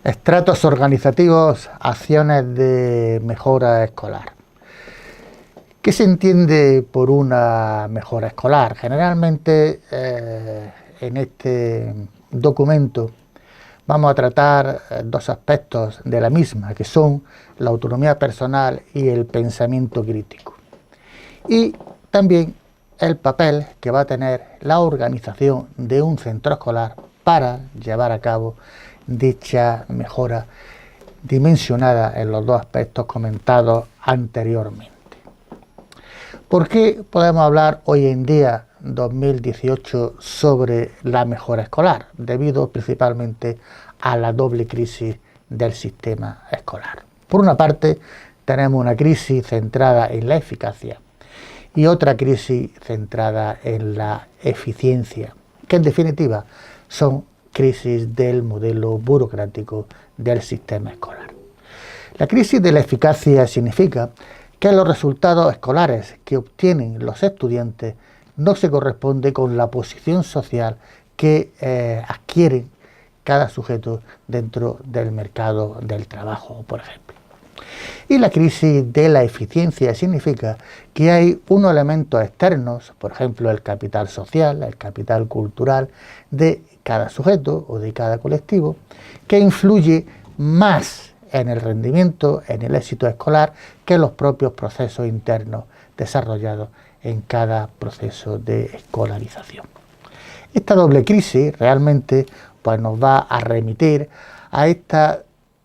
Estratos organizativos, acciones de mejora escolar. ¿Qué se entiende por una mejora escolar? Generalmente en este documento vamos a tratar dos aspectos de la misma, que son la autonomía personal y el pensamiento crítico. Y también el papel que va a tener la organización de un centro escolar para llevar a cabo dicha mejora dimensionada en los dos aspectos comentados anteriormente. ¿Por qué podemos hablar hoy en día, 2018, sobre la mejora escolar? Debido principalmente a la doble crisis del sistema escolar. Por una parte, tenemos una crisis centrada en la eficacia y otra crisis centrada en la eficiencia, que en definitiva son crisis del modelo burocrático del sistema escolar. La crisis de la eficacia significa que los resultados escolares que obtienen los estudiantes no se corresponden con la posición social que adquieren cada sujeto dentro del mercado del trabajo, por ejemplo. Y la crisis de la eficiencia significa que hay unos elementos externos, por ejemplo el capital social, el capital cultural de cada sujeto o de cada colectivo, que influye más en el rendimiento, en el éxito escolar, que los propios procesos internos desarrollados en cada proceso de escolarización. Esta doble crisis realmente nos va a remitir a esta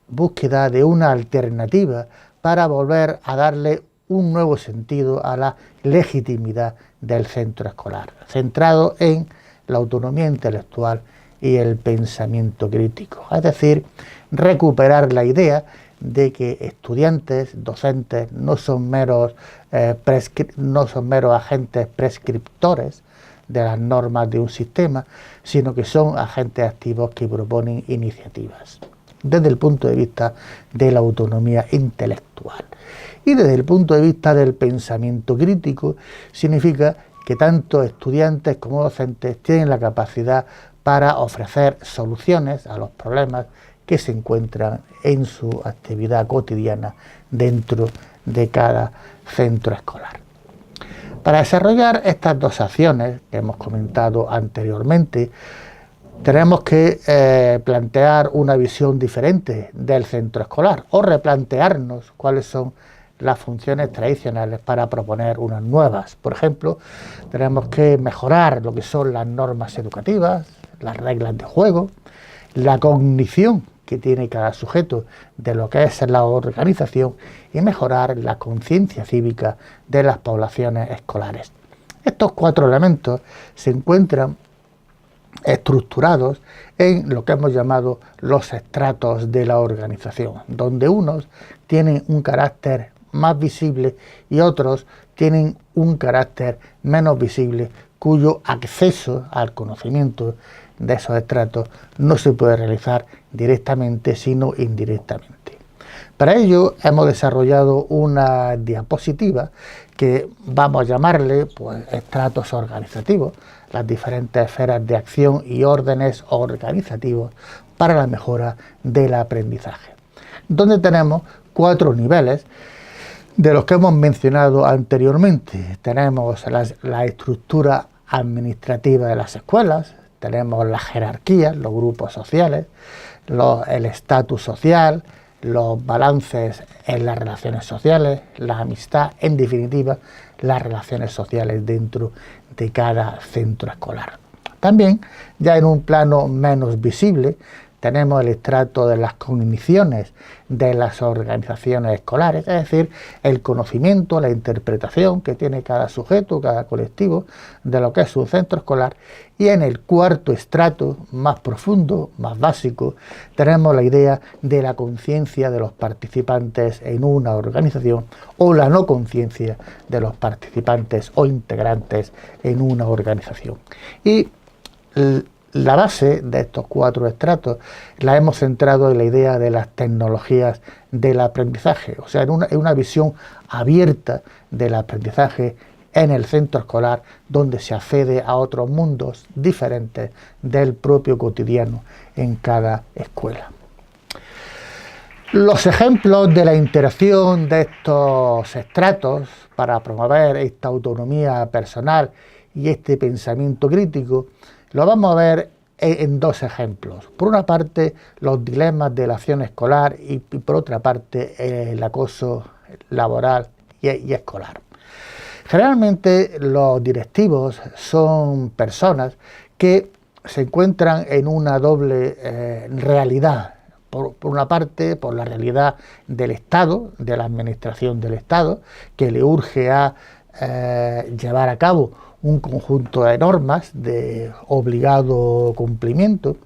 búsqueda de una alternativa para volver a darle un nuevo sentido a la legitimidad del centro escolar, centrado en la autonomía intelectual y el pensamiento crítico, es decir, recuperar la idea de que estudiantes, docentes, no son meros agentes prescriptores de las normas de un sistema, sino que son agentes activos que proponen iniciativas desde el punto de vista de la autonomía intelectual. Y desde el punto de vista del pensamiento crítico, significa que tanto estudiantes como docentes tienen la capacidad para ofrecer soluciones a los problemas que se encuentran en su actividad cotidiana dentro de cada centro escolar. Para desarrollar estas dos acciones que hemos comentado anteriormente, tenemos que plantear una visión diferente del centro escolar o replantearnos cuáles son las funciones tradicionales para proponer unas nuevas. Por ejemplo, tenemos que mejorar lo que son las normas educativas, las reglas de juego, la cognición que tiene cada sujeto de lo que es la organización y mejorar la conciencia cívica de las poblaciones escolares. Estos cuatro elementos se encuentran estructurados en lo que hemos llamado los estratos de la organización, donde unos tienen un carácter más visible y otros tienen un carácter menos visible, cuyo acceso al conocimiento de esos estratos no se puede realizar directamente, sino indirectamente. Para ello hemos desarrollado una diapositiva que vamos a llamarle estratos organizativos, las diferentes esferas de acción y órdenes organizativos para la mejora del aprendizaje, donde tenemos 4 niveles de los que hemos mencionado anteriormente. Tenemos la estructura administrativa de las escuelas, tenemos las jerarquías, los grupos sociales, el estatus social, los balances en las relaciones sociales, la amistad, en definitiva, las relaciones sociales dentro de cada centro escolar. También, ya en un plano menos visible, tenemos el estrato de las cogniciones de las organizaciones escolares, es decir, el conocimiento, la interpretación que tiene cada sujeto, cada colectivo de lo que es un centro escolar. Y en el cuarto estrato, más profundo, más básico, tenemos la idea de la conciencia de los participantes en una organización o la no conciencia de los participantes o integrantes en una organización. Y la base de estos 4 estratos la hemos centrado en la idea de las tecnologías del aprendizaje, o sea, en una visión abierta del aprendizaje en el centro escolar, donde se accede a otros mundos diferentes del propio cotidiano en cada escuela. Los ejemplos de la interacción de estos estratos para promover esta autonomía personal y este pensamiento crítico lo vamos a ver en dos ejemplos. Por una parte, los dilemas de la acción escolar y por otra parte, el acoso laboral y escolar. Generalmente los directivos son personas que se encuentran en una doble realidad. Por una parte, por la realidad del Estado, de la administración del Estado, que le urge a llevar a cabo un conjunto de normas de obligado cumplimiento,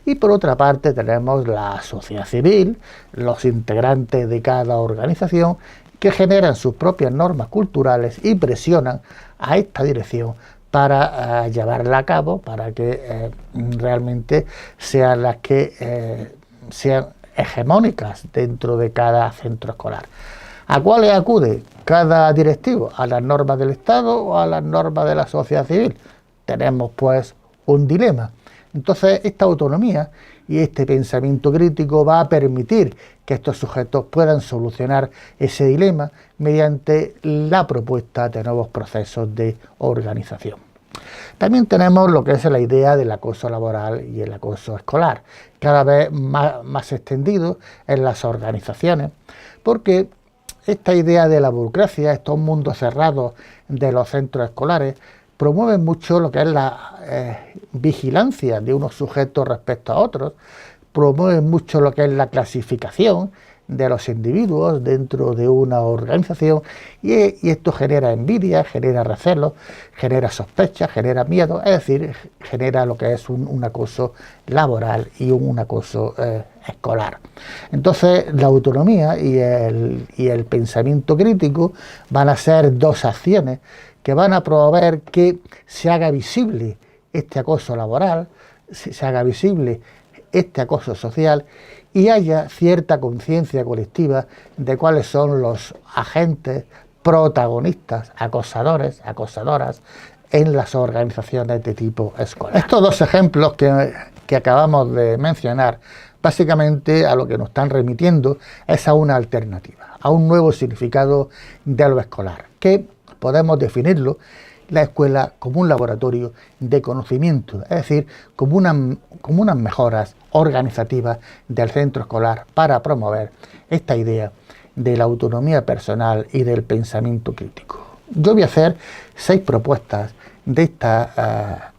y por otra parte tenemos la sociedad civil, los integrantes de cada organización, que generan sus propias normas culturales y presionan a esta dirección para llevarla a cabo, para que realmente sean las que sean hegemónicas dentro de cada centro escolar. ¿A cuáles acude cada directivo? ¿A las normas del Estado o a las normas de la sociedad civil? Tenemos pues un dilema. Entonces esta autonomía y este pensamiento crítico va a permitir que estos sujetos puedan solucionar ese dilema mediante la propuesta de nuevos procesos de organización. También tenemos lo que es la idea del acoso laboral y el acoso escolar, cada vez más extendido en las organizaciones, porque esta idea de la burocracia, estos mundos cerrados de los centros escolares, promueven mucho lo que es la vigilancia de unos sujetos respecto a otros, promueven mucho lo que es la clasificación de los individuos dentro de una organización y esto genera envidia, genera recelos, genera sospechas, genera miedo, es decir, genera lo que es un acoso laboral y un acoso escolar. Entonces la autonomía y el pensamiento crítico van a ser dos acciones que van a promover que se haga visible este acoso laboral, se haga visible este acoso social y haya cierta conciencia colectiva de cuáles son los agentes protagonistas, acosadores, acosadoras en las organizaciones de tipo escolar. Estos dos ejemplos que acabamos de mencionar, básicamente a lo que nos están remitiendo es a una alternativa, a un nuevo significado de lo escolar, que podemos definirlo la escuela como un laboratorio de conocimiento, es decir, como unas mejoras organizativas del centro escolar para promover esta idea de la autonomía personal y del pensamiento crítico. Yo voy a hacer 6 propuestas de esta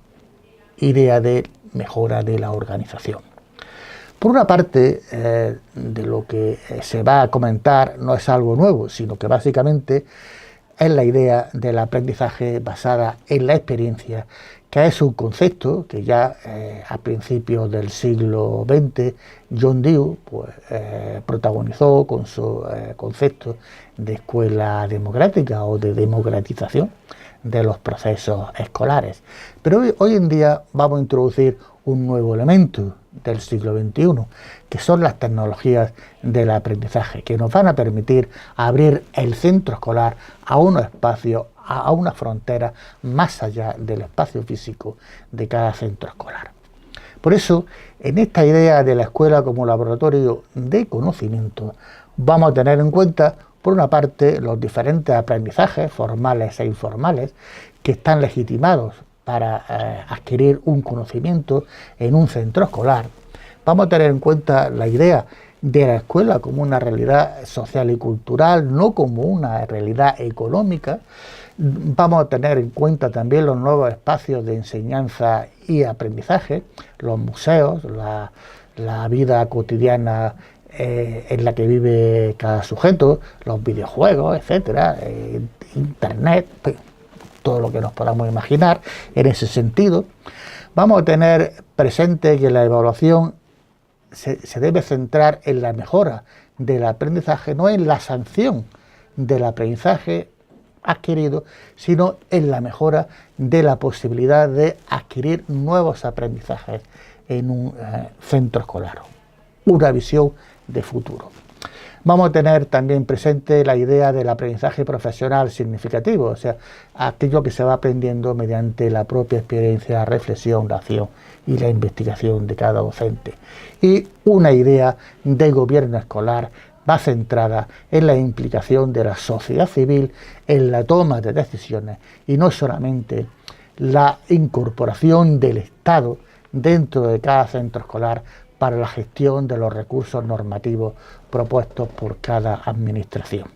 idea de mejora de la organización. Por una parte, de lo que se va a comentar no es algo nuevo, sino que básicamente es la idea del aprendizaje basada en la experiencia, que es un concepto que ya a principios del siglo XX John Dewey protagonizó con su concepto de escuela democrática o de democratización de los procesos escolares. Pero hoy en día vamos a introducir un nuevo elemento del siglo XXI, que son las tecnologías del aprendizaje, que nos van a permitir abrir el centro escolar a unos espacios, a una frontera más allá del espacio físico de cada centro escolar. Por eso, en esta idea de la escuela como laboratorio de conocimiento, vamos a tener en cuenta, por una parte, los diferentes aprendizajes formales e informales que están legitimados para adquirir un conocimiento en un centro escolar. Vamos a tener en cuenta la idea de la escuela como una realidad social y cultural, no como una realidad económica. Vamos a tener en cuenta también los nuevos espacios de enseñanza y aprendizaje, los museos, la vida cotidiana en la que vive cada sujeto, los videojuegos, etcétera, internet, todo lo que nos podamos imaginar en ese sentido. Vamos a tener presente que la evaluación se debe centrar en la mejora del aprendizaje, no en la sanción del aprendizaje adquirido, sino en la mejora de la posibilidad de adquirir nuevos aprendizajes en un centro escolar. Una visión de futuro. Vamos a tener también presente la idea del aprendizaje profesional significativo, o sea, aquello que se va aprendiendo mediante la propia experiencia, la reflexión, la acción y la investigación de cada docente. Y una idea de gobierno escolar va centrada en la implicación de la sociedad civil en la toma de decisiones y no solamente la incorporación del Estado dentro de cada centro escolar para la gestión de los recursos normativos propuestos por cada administración.